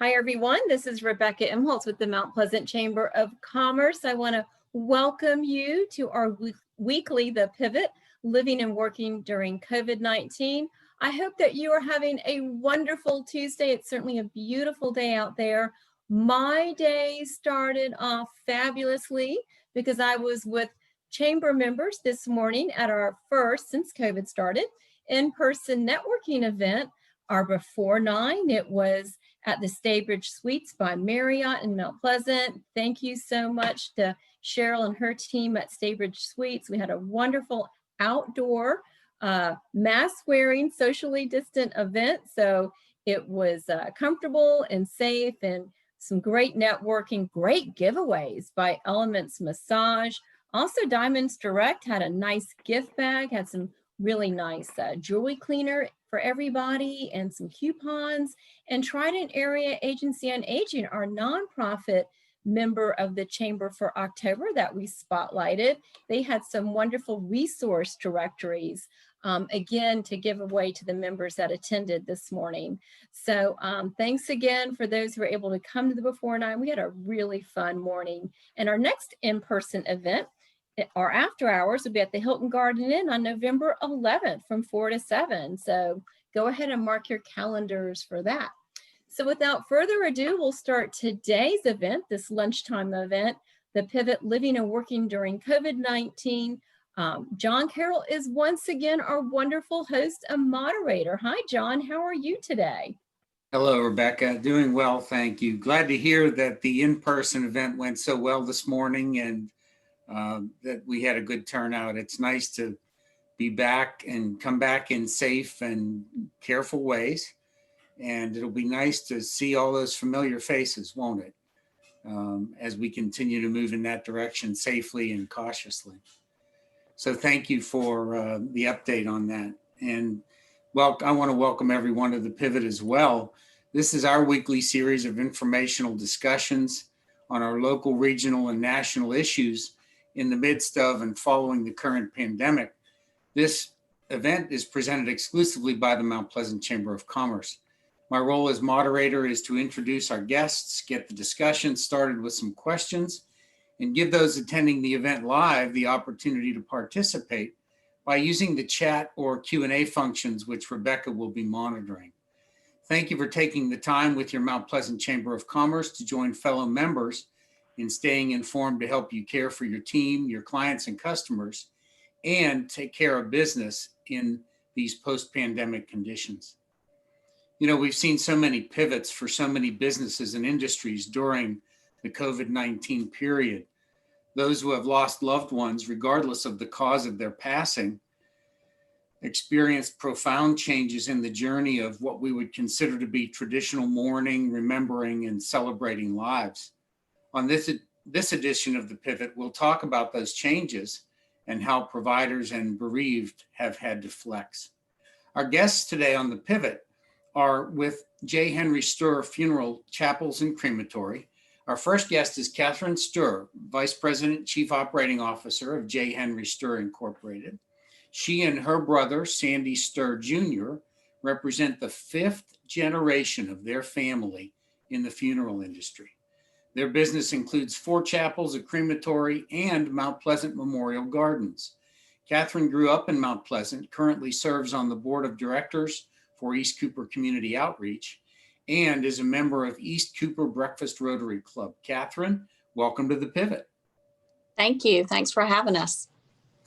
Hi, everyone. This is Rebecca Imholtz with the Mount Pleasant Chamber of Commerce. I want to welcome you to our weekly, The Pivot, Living and Working During COVID-19. I hope that you are having a wonderful Tuesday. It's certainly a beautiful day out there. My day started off fabulously because I was with chamber members this morning at our first, since COVID started, in-person networking event. Our before 9, it was at the Staybridge Suites by Marriott in Mount Pleasant. Thank you so much to Cheryl and her team at Staybridge Suites. We had a wonderful outdoor mask-wearing, socially distant event. So it was comfortable and safe, and some great networking, great giveaways by Elements Massage. Also, Diamonds Direct had a nice gift bag, had some really nice jewelry cleaner for everybody and some coupons. And Trident Area Agency on Aging, our nonprofit member of the Chamber for October that we spotlighted, they had some wonderful resource directories, again, to give away to the members that attended this morning. So thanks again for those who were able to come to the Before 9. We had a really fun morning. And our next in-person event, our after hours, will be at the Hilton Garden Inn on November 11th from 4 to 7. So go ahead and mark your calendars for that. So without further ado, we'll start today's event, this lunchtime event, The Pivot, Living and Working During COVID-19. John Carroll is once again our wonderful host and moderator. Hi, John. How are you today? Hello, Rebecca. Doing well, thank you. Glad to hear that the in-person event went so well this morning and that we had a good turnout. It's nice to be back and come back in safe and careful ways. And it'll be nice to see all those familiar faces, won't it? As we continue to move in that direction safely and cautiously. So thank you for the update on that. And well, I want to welcome everyone to the Pivot as well. This is our weekly series of informational discussions on our local, regional, and national issues in the midst of and following the current pandemic. This event is presented exclusively by the Mount Pleasant Chamber of Commerce. My role as moderator is to introduce our guests, get the discussion started with some questions, and give those attending the event live the opportunity to participate by using the chat or Q&A functions, which Rebecca will be monitoring. Thank you for taking the time with your Mount Pleasant Chamber of Commerce to join fellow members in staying informed to help you care for your team, your clients and customers, and take care of business in these post-pandemic conditions. You know, we've seen so many pivots for so many businesses and industries during the COVID-19 period. Those who have lost loved ones, regardless of the cause of their passing, experienced profound changes in the journey of what we would consider to be traditional mourning, remembering, and celebrating lives. On this edition of The Pivot, we'll talk about those changes and how providers and bereaved have had to flex. Our guests today on The Pivot are with J. Henry Stuhr Funeral, Chapels and Crematory. Our first guest is Catherine Stuhr, Vice President, Chief Operating Officer of J. Henry Stuhr Incorporated. She and her brother, Sandy Stuhr Jr., represent the 5th generation of their family in the funeral industry. Their business includes 4 chapels, a crematory, and Mount Pleasant Memorial Gardens. Catherine grew up in Mount Pleasant, currently serves on the board of directors for East Cooper Community Outreach, and is a member of East Cooper Breakfast Rotary Club. Catherine, welcome to the Pivot. Thank you. Thanks for having us.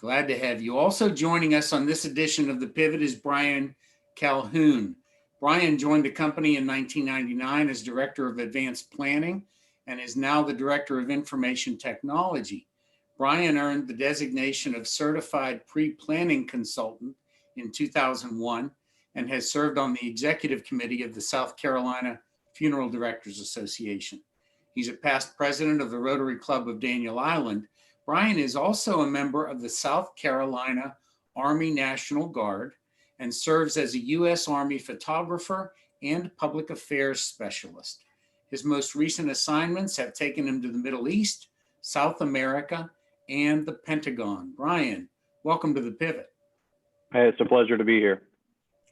Glad to have you. Also joining us on this edition of the Pivot is Brian Calhoun. Brian joined the company in 1999 as Director of Advanced Planning and is now the Director of Information Technology. Brian earned the designation of Certified Pre-Planning Consultant in 2001 and has served on the Executive Committee of the South Carolina Funeral Directors Association. He's a past president of the Rotary Club of Daniel Island. Brian is also a member of the South Carolina Army National Guard and serves as a U.S. Army photographer and public affairs specialist. His most recent assignments have taken him to the Middle East, South America, and the Pentagon. Brian, welcome to the Pivot. Hey, it's a pleasure to be here.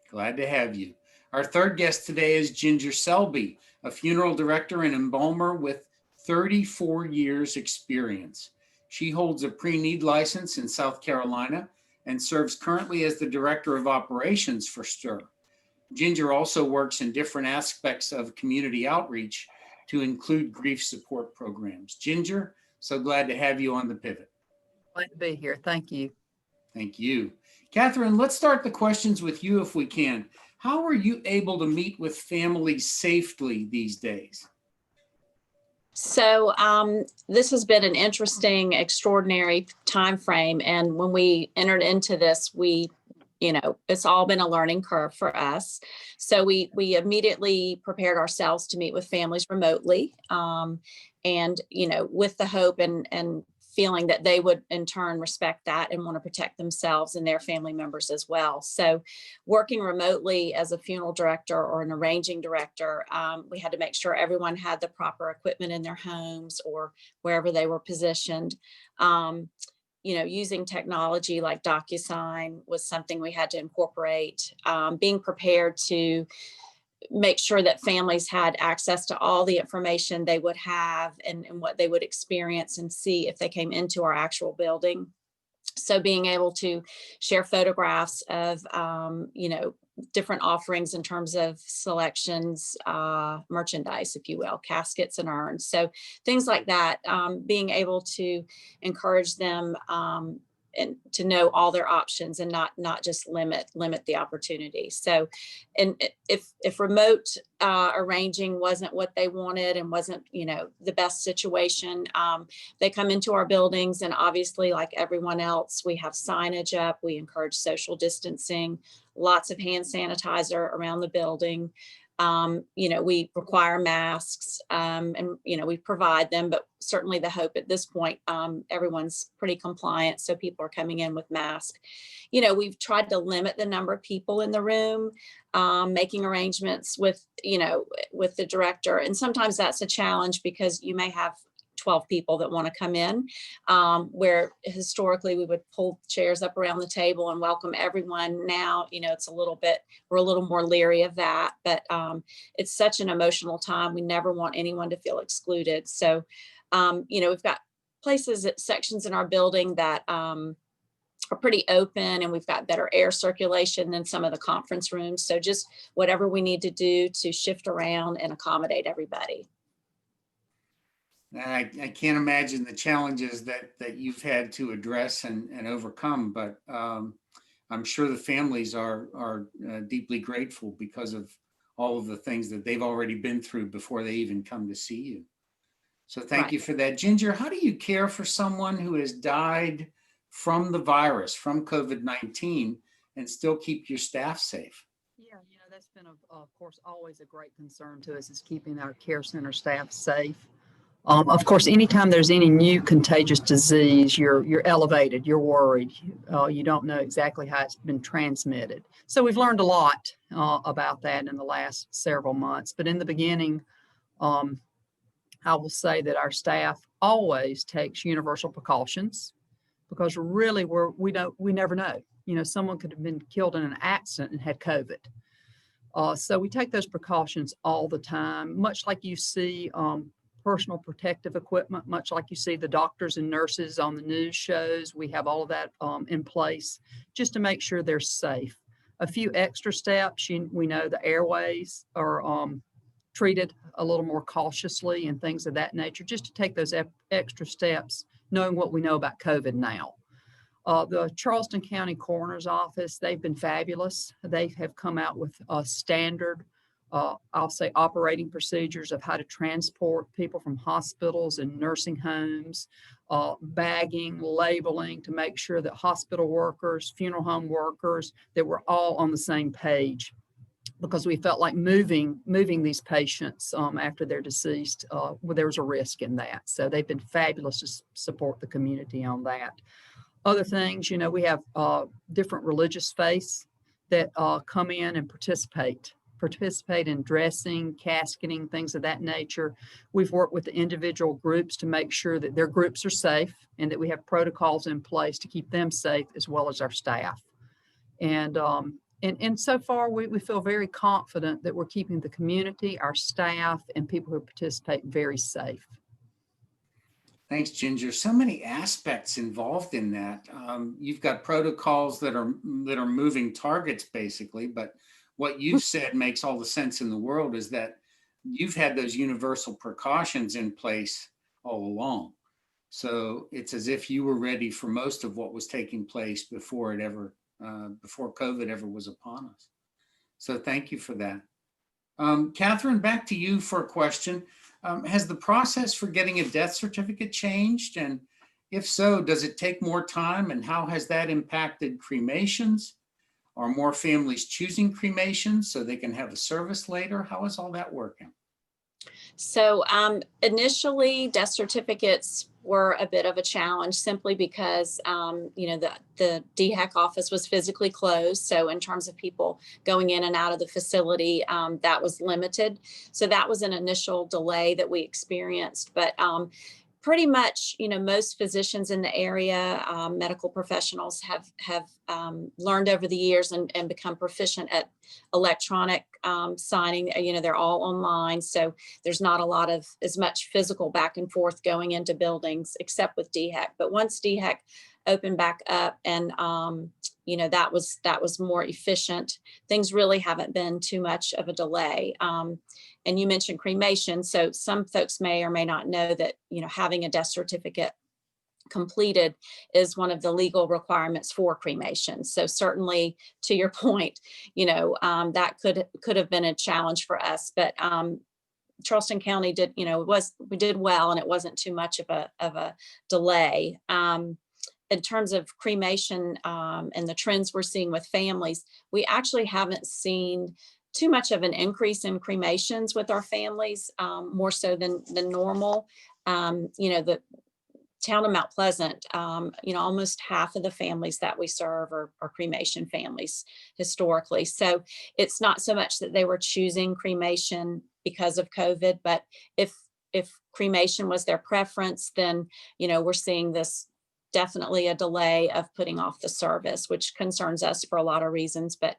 Glad to have you. Our third guest today is Ginger Selby, a funeral director and embalmer with 34 years experience. She holds a pre-need license in South Carolina and serves currently as the Director of Operations for Stuhr. Ginger also works in different aspects of community outreach to include grief support programs. Ginger, so glad to have you on the Pivot. Glad to be here. Thank you. Thank you. Catherine, let's start the questions with you if we can. How are you able to meet with families safely these days? So this has been an interesting, extraordinary time frame. And when we entered into this, it's all been a learning curve for us. So we immediately prepared ourselves to meet with families remotely, and with the hope and feeling that they would in turn respect that and want to protect themselves and their family members as well. So working remotely as a funeral director or an arranging director, we had to make sure everyone had the proper equipment in their homes or wherever they were positioned. Using technology like DocuSign was something we had to incorporate. Being prepared to make sure that families had access to all the information they would have and what they would experience and see if they came into our actual building. So being able to share photographs of, different offerings in terms of selections, merchandise, if you will, caskets and urns. So things like that, being able to encourage them and to know all their options and not just limit the opportunity. So, and if remote arranging wasn't what they wanted and wasn't, the best situation, they come into our buildings and obviously like everyone else, we have signage up, we encourage social distancing, lots of hand sanitizer around the building. We require masks and, we provide them, but certainly the hope at this point, everyone's pretty compliant. So people are coming in with masks. We've tried to limit the number of people in the room, making arrangements with the director. And sometimes that's a challenge because you may have 12 people that want to come in, where historically we would pull chairs up around the table and welcome everyone. Now, we're a little more leery of that, but it's such an emotional time. We never want anyone to feel excluded. So, we've got sections in our building that are pretty open and we've got better air circulation than some of the conference rooms. So just whatever we need to do to shift around and accommodate everybody. I can't imagine the challenges that you've had to address and overcome, but I'm sure the families are deeply grateful because of all of the things that they've already been through before they even come to see you. So thank you for that. Ginger, how do you care for someone who has died from the virus, from COVID-19, and still keep your staff safe? Yeah, that's been, of course, always a great concern to us is keeping our care center staff safe. Of course, anytime there's any new contagious disease, you're elevated, you're worried. You don't know exactly how it's been transmitted. So we've learned a lot about that in the last several months. But in the beginning, I will say that our staff always takes universal precautions because really we never know. Someone could have been killed in an accident and had COVID. So we take those precautions all the time, much like you see personal protective equipment, much like you see the doctors and nurses on the news shows. We have all of that in place just to make sure they're safe. A few extra steps, we know the airways are treated a little more cautiously and things of that nature, just to take those extra steps, knowing what we know about COVID now. The Charleston County Coroner's Office, they've been fabulous. They have come out with a standard I'll say operating procedures of how to transport people from hospitals and nursing homes, bagging, labeling to make sure that hospital workers, funeral home workers, that we're all on the same page, because we felt like moving these patients after they're deceased, there was a risk in that. So they've been fabulous to support the community on that. Other things, we have different religious faiths that come in and participate in dressing, casketing, things of that nature. We've worked with the individual groups to make sure that their groups are safe and that we have protocols in place to keep them safe as well as our staff. And And so far, we feel very confident that we're keeping the community, our staff, and people who participate very safe. Thanks, Ginger. So many aspects involved in that. You've got protocols that are moving targets, basically. But what you've said makes all the sense in the world, is that you've had those universal precautions in place all along. So it's as if you were ready for most of what was taking place before before COVID ever was upon us. So thank you for that. Catherine, back to you for a question. Has the process for getting a death certificate changed? And if so, does it take more time? And how has that impacted cremations? Are more families choosing cremations so they can have a service later? How is all that working? So initially, death certificates were a bit of a challenge, simply because the DHEC office was physically closed. So in terms of people going in and out of the facility, that was limited. So that was an initial delay that we experienced. But pretty much, most physicians in the area, medical professionals have learned over the years and become proficient at electronic signing. They're all online, so there's not a lot of as much physical back and forth going into buildings, except with DHEC. But once DHEC opened back up, and that was more efficient, things really haven't been too much of a delay. And you mentioned cremation. So some folks may or may not know that, having a death certificate completed is one of the legal requirements for cremation. So certainly, to your point, that could have been a challenge for us. But Charleston County did, we did well, and it wasn't too much of a delay. In terms of cremation and the trends we're seeing with families, we actually haven't seen too much of an increase in cremations with our families, more so than normal. The town of Mount Pleasant, almost half of the families that we serve are cremation families historically. So it's not so much that they were choosing cremation because of COVID, but if cremation was their preference, then, we're seeing this definitely a delay of putting off the service, which concerns us for a lot of reasons. But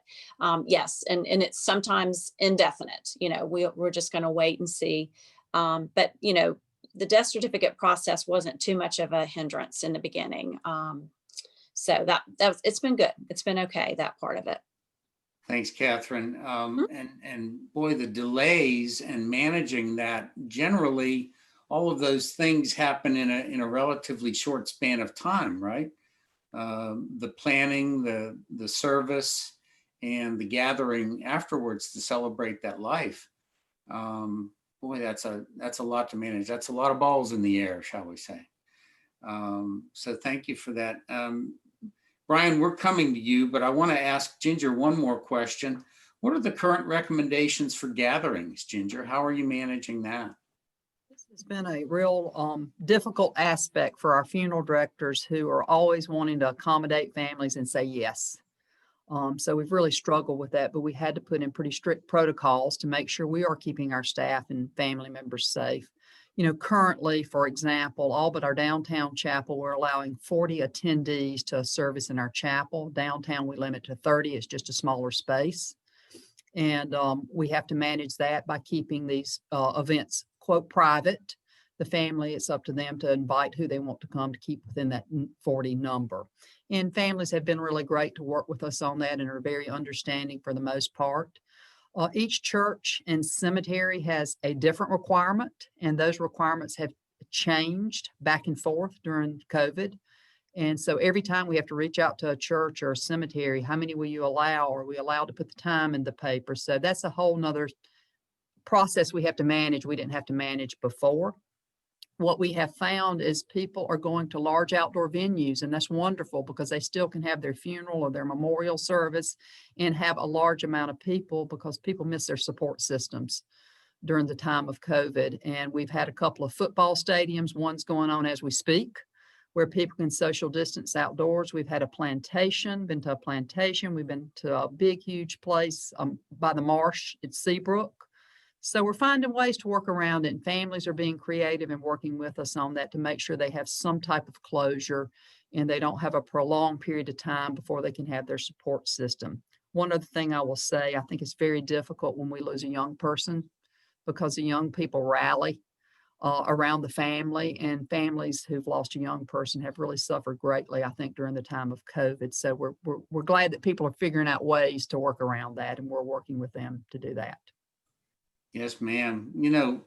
yes, and it's sometimes indefinite. We're just going to wait and see. But the death certificate process wasn't too much of a hindrance in the beginning. So it's been good. It's been okay, that part of it. Thanks, Catherine. And boy, the delays and managing that, generally, all of those things happen in a relatively short span of time, right? The planning, the service, and the gathering afterwards to celebrate that life. Boy, that's a lot to manage. That's a lot of balls in the air, shall we say. So thank you for that. Brian, we're coming to you, but I want to ask Ginger one more question. What are the current recommendations for gatherings, Ginger? How are you managing that? This has been a real difficult aspect for our funeral directors, who are always wanting to accommodate families and say yes. So we've really struggled with that, but we had to put in pretty strict protocols to make sure we are keeping our staff and family members safe. Currently, for example, all but our downtown chapel, we're allowing 40 attendees to a service in our chapel. Downtown, we limit to 30. It's just a smaller space. And we have to manage that by keeping these events, quote, private. The family, it's up to them to invite who they want to come to keep within that 40 number. And families have been really great to work with us on that and are very understanding for the most part. Each church and cemetery has a different requirement, and those requirements have changed back and forth during COVID. And so every time we have to reach out to a church or a cemetery, how many will you allow? Are we allowed to put the time in the paper? So that's a whole nother process we have to manage. We didn't have to manage before. What we have found is people are going to large outdoor venues, and that's wonderful because they still can have their funeral or their memorial service and have a large amount of people, because people miss their support systems during the time of COVID. And we've had a couple of football stadiums. One's going on as we speak, where people can social distance outdoors. We've had a plantation, been to a plantation. We've been to a big, huge place by the marsh at Seabrook. So we're finding ways to work around it, and families are being creative and working with us on that to make sure they have some type of closure and they don't have a prolonged period of time before they can have their support system. One other thing I will say, I think it's very difficult when we lose a young person because the young people rally around the family, and families who've lost a young person have really suffered greatly, I think, during the time of COVID. So we're glad that people are figuring out ways to work around that, and we're working with them to do that. Yes, ma'am. You know,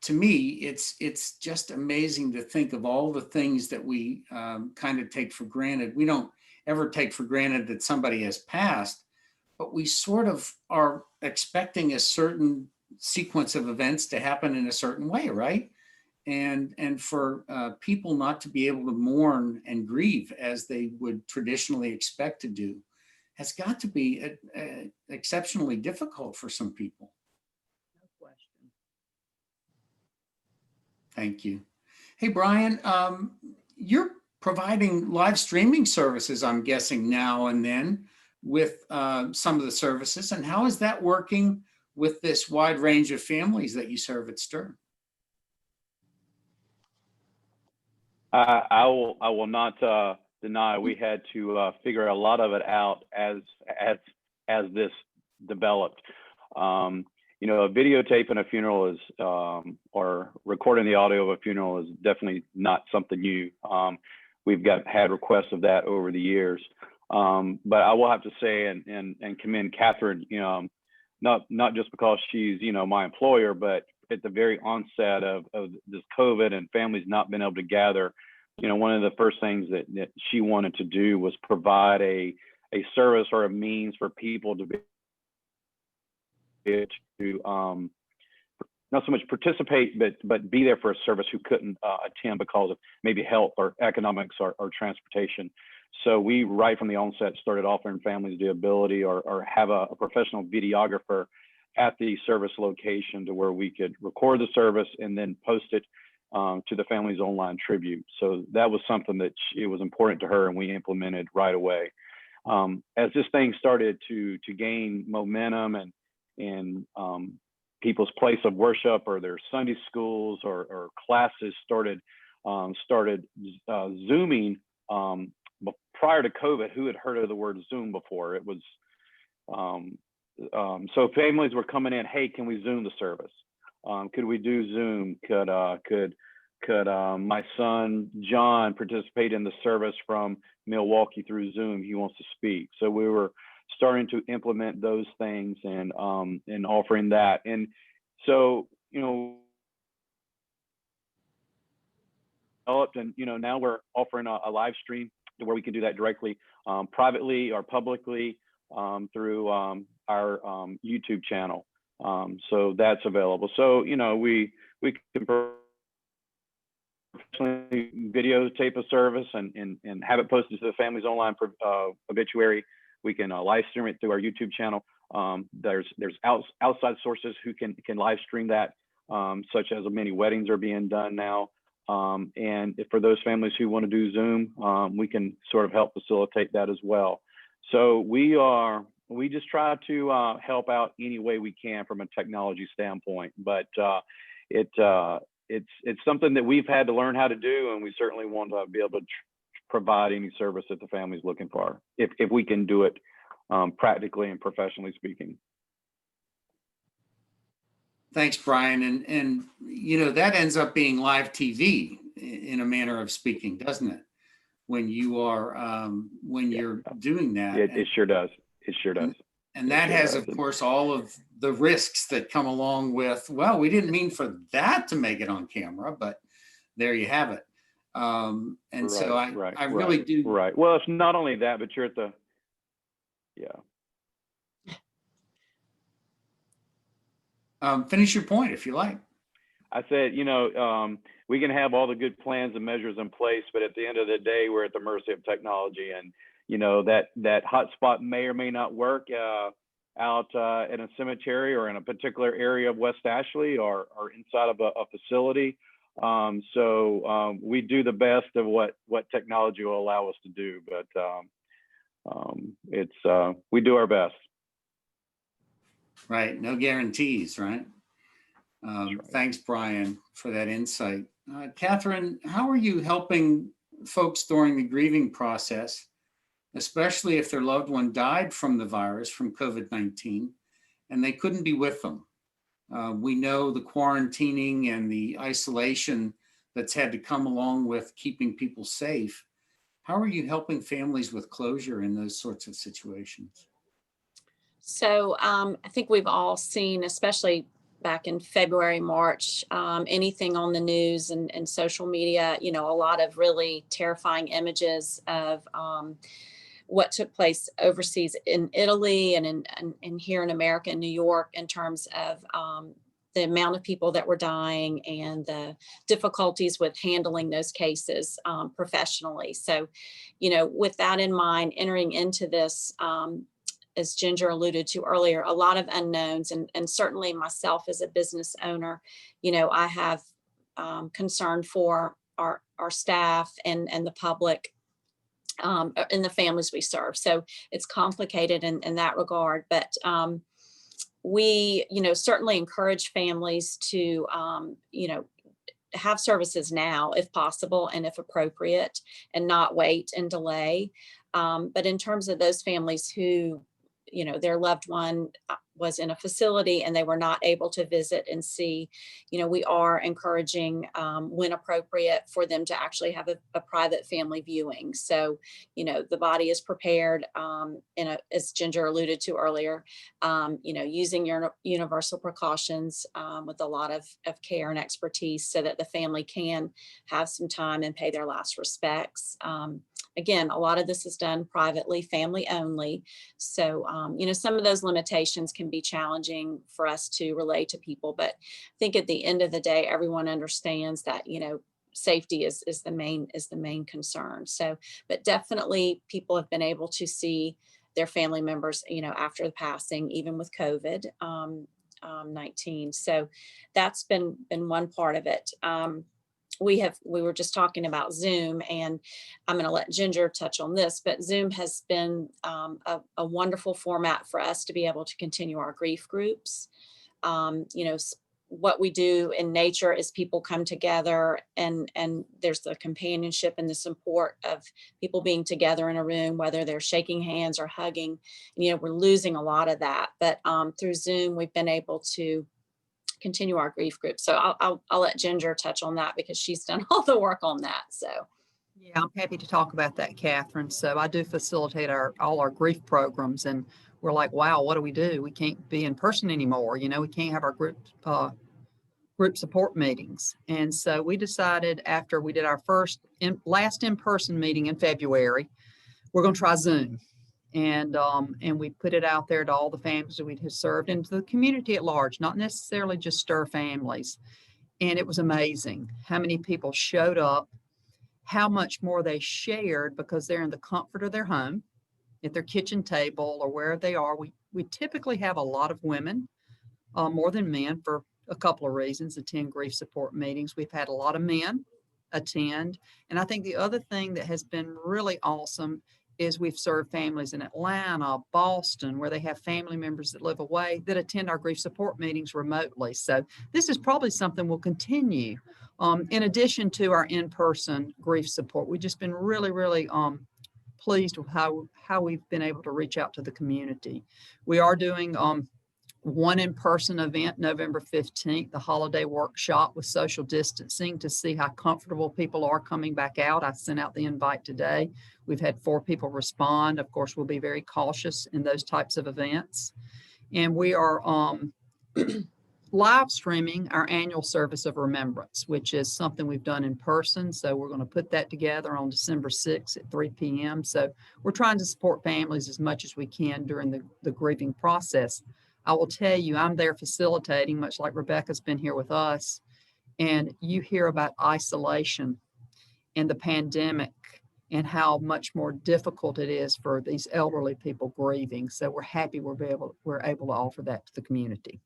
to me, it's just amazing to think of all the things that we kind of take for granted. We don't ever take for granted that somebody has passed, but we sort of are expecting a certain sequence of events to happen in a certain way, right? And for people not to be able to mourn and grieve as they would traditionally expect to do has got to be exceptionally difficult for some people. No question. Thank you. Hey, Brian, you're providing live streaming services, I'm guessing, now and then with some of the services. And how is that working with this wide range of families that you serve at Stuhr? I will not deny we had to figure a lot of it out as this developed. You know, a videotape in a funeral is, or recording the audio of a funeral is definitely not something new. We've had requests of that over the years. But I will have to say and commend Catherine, you know, not just because she's, you know, my employer, but at the very onset of this COVID and families not being able to gather, you know, one of the first things that she wanted to do was provide a service or a means for people to be able to not so much participate, but be there for a service who couldn't attend because of maybe health or economics or transportation. So we, right from the onset, started offering families the ability or have a professional videographer at the service location to where we could record the service and then post it to the family's online tribute. So that was something that it was important to her, and we implemented right away. As this thing started to gain momentum and people's place of worship or their Sunday schools or classes started Zooming. Prior to COVID, who had heard of the word Zoom before? It was so families were coming in. Hey, can we Zoom the service? Could we do Zoom? Could my son John participate in the service from Milwaukee through Zoom? He wants to speak. So we were starting to implement those things and offering that. And so, you know, developed, and you know, now we're offering a live stream where we can do that directly, privately or publicly through our YouTube channel. So that's available. So, you know, we can professionally videotape a service and have it posted to the family's online obituary. We can live stream it through our YouTube channel. There's outside sources who can live stream that, such as many weddings are being done now. And if for those families who want to do Zoom, we can sort of help facilitate that as well. So we just try to help out any way we can from a technology standpoint, but it's something that we've had to learn how to do, and we certainly want to be able to provide any service that the family's looking for, if we can do it practically and professionally speaking. Thanks, Brian. And you know, that ends up being live TV in a manner of speaking, doesn't it? When you are when you're doing that. It sure does. It sure does. And that has, of course, all of the risks that come along with, well, we didn't mean for that to make it on camera, but there you have it. And right, so I really do. Right. Well, it's not only that, but you're at the, finish your point if you like. I said, you know, we can have all the good plans and measures in place, but at the end of the day, we're at the mercy of technology. And, you know, that hotspot may or may not work out in a cemetery or in a particular area of West Ashley or inside of a facility. So we do the best of what technology will allow us to do, but we do our best. Right. No guarantees, right? Right. Thanks, Brian, for that insight. Catherine, how are you helping folks during the grieving process especially if their loved one died from the virus, from COVID-19, and they couldn't be with them. We know the quarantining and the isolation that's had to come along with keeping people safe. How are you helping families with closure in those sorts of situations? So I think we've all seen, especially back in February, March, anything on the news and social media, a lot of really terrifying images of what took place overseas in Italy and here in America, in New York, in terms of the amount of people that were dying and the difficulties with handling those cases professionally. So, with that in mind, entering into this, as Ginger alluded to earlier, a lot of unknowns, and certainly myself as a business owner, I have concern for our staff and the public and the families we serve. So it's complicated in that regard, but we, certainly encourage families to, have services now if possible and if appropriate, and not wait and delay. But in terms of those families who, their loved one was in a facility and they were not able to visit and see, we are encouraging, when appropriate, for them to actually have a private family viewing. So, the body is prepared, as Ginger alluded to earlier, using your universal precautions with a lot of care and expertise so that the family can have some time and pay their last respects. Again, a lot of this is done privately, family only. So, some of those limitations can be challenging for us to relay to people. But I think at the end of the day, everyone understands that, safety is the main concern. So, but definitely people have been able to see their family members, after the passing, even with COVID-19. So that's been one part of it. We were just talking about Zoom, and I'm going to let Ginger touch on this, but Zoom has been a wonderful format for us to be able to continue our grief groups. What we do in nature is people come together, and there's the companionship and the support of people being together in a room, whether they're shaking hands or hugging. We're losing a lot of that, but through Zoom, we've been able to continue our grief group. So I'll let Ginger touch on that because she's done all the work on that. So yeah, I'm happy to talk about that, Catherine. So I do facilitate all our grief programs, and we're like, wow, what do? We can't be in person anymore. We can't have our group support meetings. And so we decided, after we did our last in-person meeting in February, we're going to try Zoom. And we put it out there to all the families that we have served and to the community at large, not necessarily just Stuhr families. And it was amazing how many people showed up, how much more they shared because they're in the comfort of their home, at their kitchen table or wherever they are. We typically have a lot of women, more than men, for a couple of reasons, attend grief support meetings. We've had a lot of men attend. And I think the other thing that has been really awesome is we've served families in Atlanta, Boston, where they have family members that live away that attend our grief support meetings remotely. So this is probably something we'll continue. In addition to our in-person grief support, we've just been really, really pleased with how we've been able to reach out to the community. We are doing one in-person event November 15th, the holiday workshop with social distancing, to see how comfortable people are coming back out. I sent out the invite today. We've had 4 people respond. Of course, we'll be very cautious in those types of events. And we are live streaming our annual service of Remembrance, which is something we've done in person. So we're going to put that together on December 6th at 3 p.m. So we're trying to support families as much as we can during the grieving process. I will tell you, I'm there facilitating, much like Rebecca's been here with us, and you hear about isolation and the pandemic and how much more difficult it is for these elderly people grieving. So we're happy we're able to offer that to the community.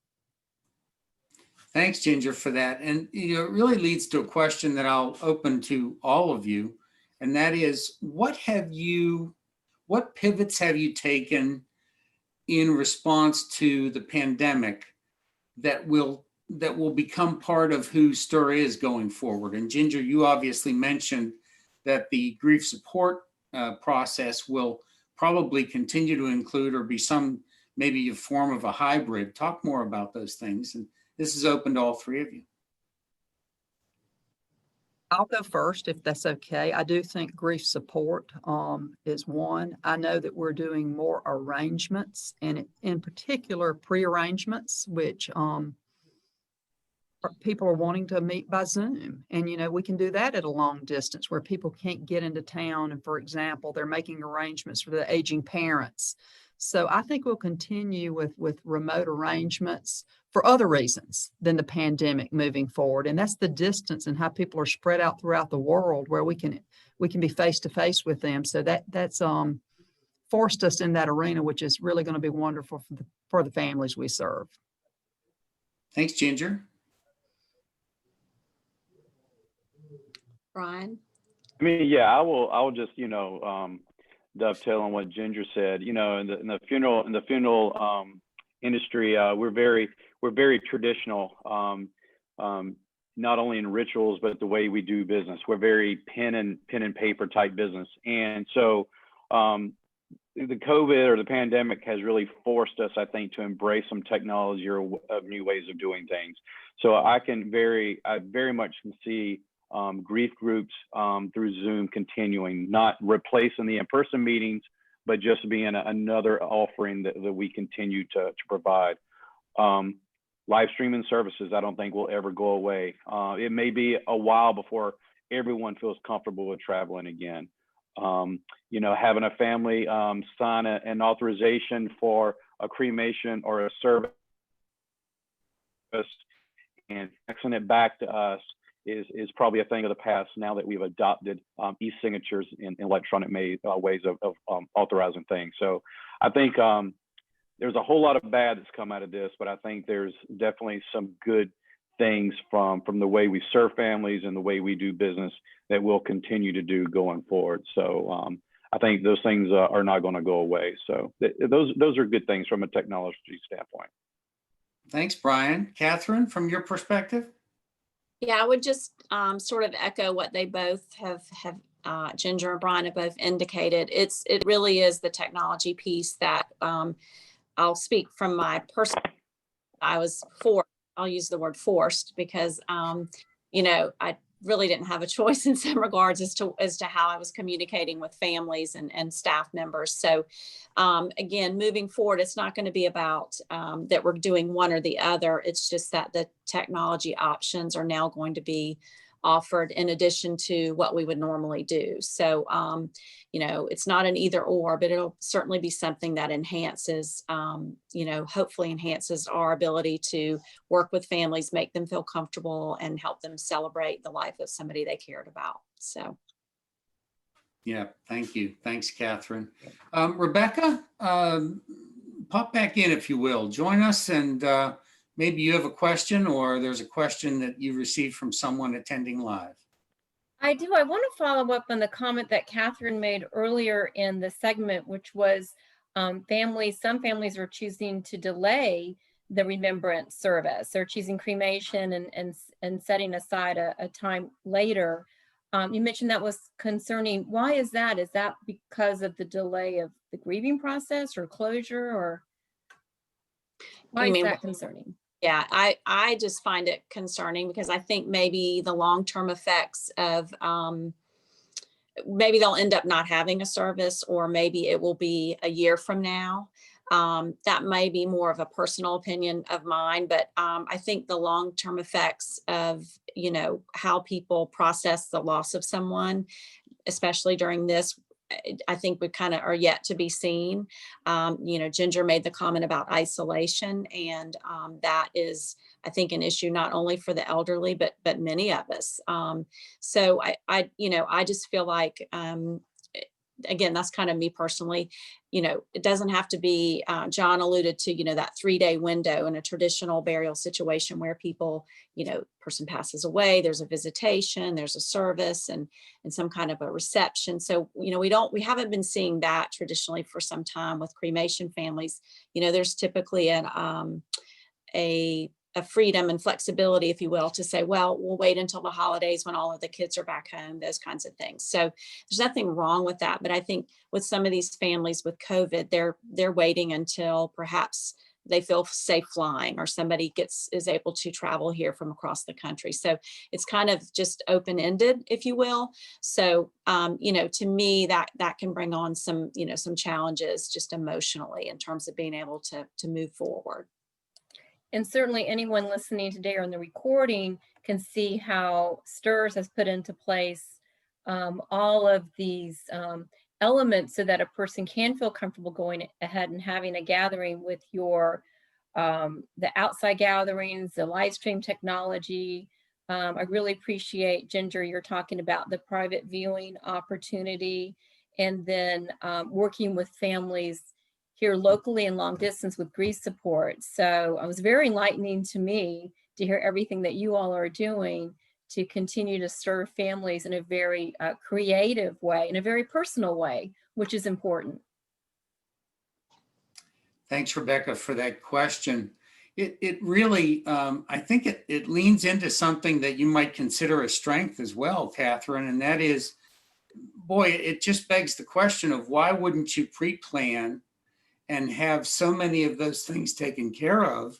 Thanks, Ginger, for that. And it really leads to a question that I'll open to all of you, and that is, what pivots have you taken in response to the pandemic that will become part of who Stuhr is going forward? And Ginger, you obviously mentioned that the grief support process will probably continue to include or be some, maybe a form of a hybrid. Talk more about those things. And this is open to all three of you. I'll go first if that's okay. I do think grief support is one. I know that we're doing more arrangements, and in particular pre-arrangements, which people are wanting to meet by Zoom. And, you know, we can do that at a long distance where people can't get into town. And for example, they're making arrangements for the aging parents. So I think we'll continue with remote arrangements for other reasons than the pandemic moving forward. And that's the distance and how people are spread out throughout the world where we can be face to face with them. So that's forced us in that arena, which is really going to be wonderful for the families we serve. Thanks, Ginger. Brian? I mean, yeah, I will just, dovetail on what Ginger said. In the funeral industry, we're very traditional, not only in rituals, but the way we do business. We're very pen and paper type business. And so the COVID or the pandemic has really forced us, I think, to embrace some technology or new ways of doing things. So I very much can see grief groups through Zoom continuing, not replacing the in-person meetings, but just being another offering that we continue to provide. Live streaming services, I don't think will ever go away. It may be a while before everyone feels comfortable with traveling again. Having a family sign an authorization for a cremation or a service and faxing it back to us is probably a thing of the past now that we've adopted e-signatures in electronic ways of authorizing things. So I think there's a whole lot of bad that's come out of this, but I think there's definitely some good things from the way we serve families and the way we do business that we'll continue to do going forward. So I think those things are not going to go away. So those are good things from a technology standpoint. Thanks, Brian. Catherine, from your perspective? Yeah, I would just sort of echo what they both have Ginger and Brian have both indicated. It really is the technology piece that I'll speak from my personal. I was forced. I'll use the word forced because I really didn't have a choice in some regards as to how I was communicating with families and staff members. So again, moving forward, it's not going to be about that we're doing one or the other. It's just that the technology options are now going to be offered in addition to what we would normally do. So, it's not an either or, but it'll certainly be something that enhances, hopefully enhances our ability to work with families, make them feel comfortable and help them celebrate the life of somebody they cared about. So. Yeah, thank you. Thanks, Catherine. Rebecca, pop back in if you will. Join us and maybe you have a question or there's a question that you received from someone attending live. I do. I want to follow up on the comment that Catherine made earlier in the segment, which was some families are choosing to delay the remembrance service. They're choosing cremation and setting aside a time later. You mentioned that was concerning. Why is that? Is that because of the delay of the grieving process or closure, or why is that concerning? Yeah, I just find it concerning because I think maybe the long-term effects of maybe they'll end up not having a service, or maybe it will be a year from now. That may be more of a personal opinion of mine, but I think the long-term effects of, how people process the loss of someone, especially during this, I think we kind of are yet to be seen. Ginger made the comment about isolation, and that is, I think, an issue not only for the elderly, but many of us. So I just feel like, again, that's kind of me personally. It doesn't have to be, John alluded to, that 3-day window in a traditional burial situation where people, person passes away, there's a visitation, there's a service and some kind of a reception. So, we haven't been seeing that traditionally for some time with cremation families. There's typically a freedom and flexibility, if you will, to say, well, we'll wait until the holidays when all of the kids are back home, those kinds of things. So there's nothing wrong with that. But I think with some of these families with COVID, they're waiting until perhaps they feel safe flying, or somebody is able to travel here from across the country. So it's kind of just open-ended, if you will. So, to me, that can bring on some challenges just emotionally in terms of being able to move forward. And certainly anyone listening today or in the recording can see how Stuhr has put into place all of these elements so that a person can feel comfortable going ahead and having a gathering with the outside gatherings, the live stream technology. I really appreciate, Ginger, you're talking about the private viewing opportunity, and then working with families here locally and long distance with grief support. So it was very enlightening to me to hear everything that you all are doing to continue to serve families in a very creative way, in a very personal way, which is important. Thanks, Rebecca, for that question. It really, I think it leans into something that you might consider a strength as well, Catherine, and that is, boy, it just begs the question of why wouldn't you pre-plan and have so many of those things taken care of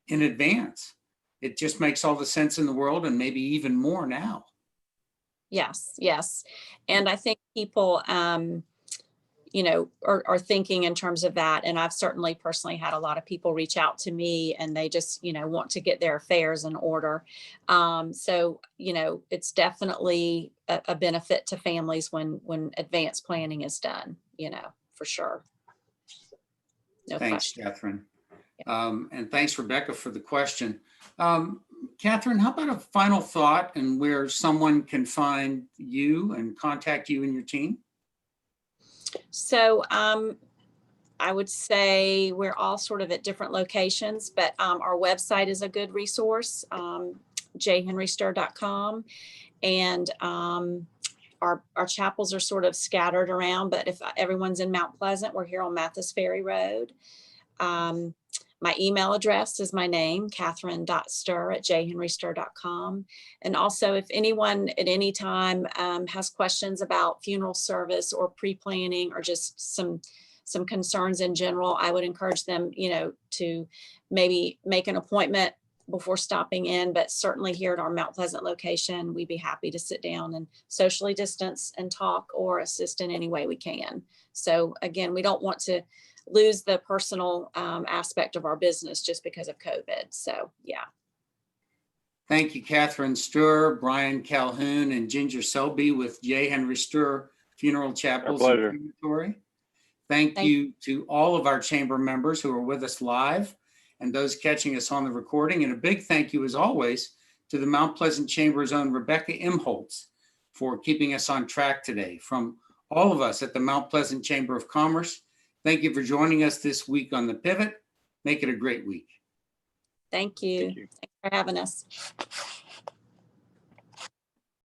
in advance? It just makes all the sense in the world, and maybe even more now. Yes. And I think people, are thinking in terms of that. And I've certainly personally had a lot of people reach out to me, and they just, want to get their affairs in order. So, it's definitely a benefit to families when advanced planning is done, for sure. No Thanks, question. Catherine. And thanks, Rebecca, for the question. Catherine, how about a final thought and where someone can find you and contact you and your team? So I would say we're all sort of at different locations, but our website is a good resource, jhenrystuhr.com. And our chapels are sort of scattered around, but if everyone's in Mount Pleasant, we're here on Mathis Ferry Road. My email address is my name, catherine.stuhr@jhenrystuhr.com. And also, if anyone at any time has questions about funeral service or pre-planning, or just some concerns in general, I would encourage them, to maybe make an appointment before stopping in. But certainly here at our Mount Pleasant location, we'd be happy to sit down and socially distance and talk, or assist in any way we can. So again, we don't want to lose the personal aspect of our business just because of COVID. So, yeah. Thank you, Catherine Stuhr, Brian Calhoun, and Ginger Selby with J. Henry Stuhr Funeral Chapels and Crematory. Thank you to all of our chamber members who are with us live and those catching us on the recording. And a big thank you, as always, to the Mount Pleasant Chamber's own Rebecca Imholtz for keeping us on track today. From all of us at the Mount Pleasant Chamber of Commerce, thank you for joining us this week on The Pivot. Make it a great week. Thank you. Thanks for having us.